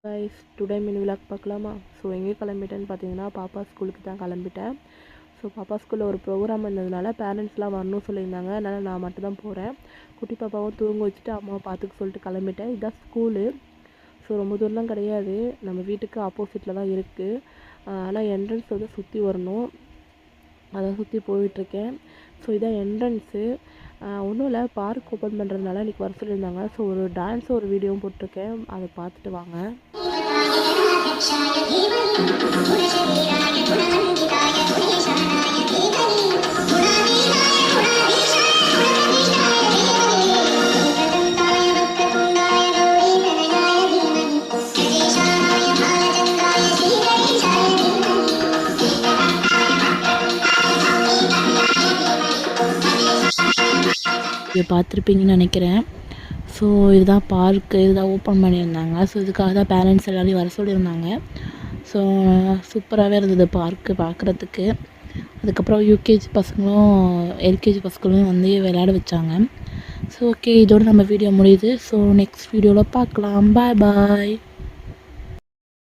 Guys today mini vlog பார்க்கலாமா? So எங்கே கிளம்பிட்டேன்னு பார்த்தீங்கன்னா பாப்பா ஸ்கூலுக்கு தான் கிளம்பிட்டேன். ஸோ பாப்பா ஸ்கூலில் ஒரு ப்ரோக்ராம் இருந்ததுனால பேரண்ட்ஸ்லாம் வரணும்னு சொல்லியிருந்தாங்க. அதனால் நான் மட்டும் தான் போகிறேன். குட்டி பாப்பாவும் தூங்க வச்சுட்டு அம்மாவை பார்த்துக்க சொல்லிட்டு கிளம்பிட்டேன். இதுதான் ஸ்கூலு. ஸோ ரொம்ப தூரம்லாம் கிடையாது, நம்ம வீட்டுக்கு ஆப்போசிட்டில் தான் இருக்குது. ஆனால் என்ட்ரன்ஸ் வந்து சுற்றி வரணும், அதை சுற்றி போயிட்டுருக்கேன். ஸோ இதான் என்ட்ரன்ஸு. ஒன்றும் இல்லை, பார்க் ஓப்பன் பண்ணுறதுனால இன்றைக்கி வர சொல்லியிருந்தாங்க. ஸோ ஒரு டான்ஸ் ஒரு வீடியோவும் போட்டிருக்கேன், அதை பார்த்துட்டு வாங்க. இதை பார்த்துருப்பீங்கன்னு நினைக்கிறேன். ஸோ இதுதான் பார்க்கு, இதுதான் ஓப்பன் பண்ணியிருந்தாங்க. ஸோ இதுக்காக தான் பேரண்ட்ஸ் எல்லாரையும் வர சொல்லியிருந்தாங்க. ஸோ சூப்பராகவே இருந்தது பார்க்கு பார்க்குறதுக்கு. அதுக்கப்புறம் யூகேஜி பசங்களும் எல்கேஜி பசங்களும் வந்து விளையாட வச்சாங்க. ஸோ ஓகே, இதோடு நம்ம வீடியோ முடியுது. ஸோ நெக்ஸ்ட் வீடியோவில் பார்க்கலாம். பாய் பாய்.